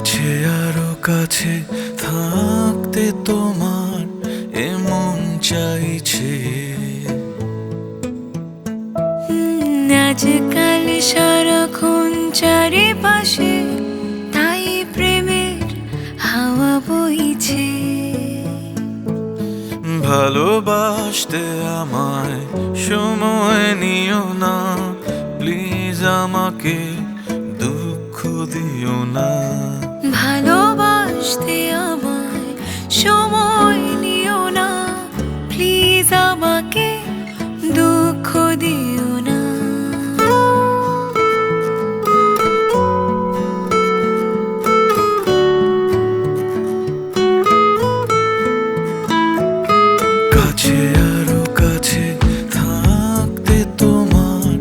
কাছে আরো কাছে থাকতে তোমার এমন চাইছে। আজকাল সারাক্ষণ চারিপাশে তাই প্রেমের হাওয়া বইছে। ভালোবাসতে আমায় সময় নিও না, প্লিজ আমাকে দুঃখ দিও না। ভালোবাসতে আমায় সময় নিও না, প্লিজ আমাকে দুঃখ দিও না। কাছে আরো কাছে থাকতে তোমার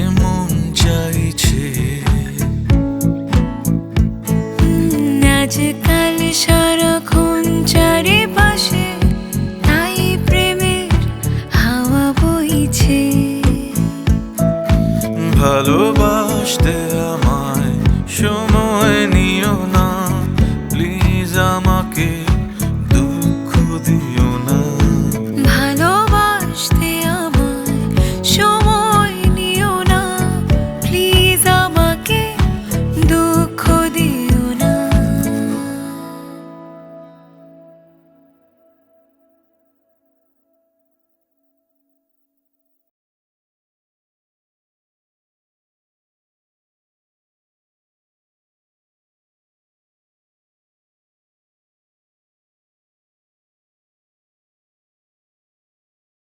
এমন চাইছে। আজকাল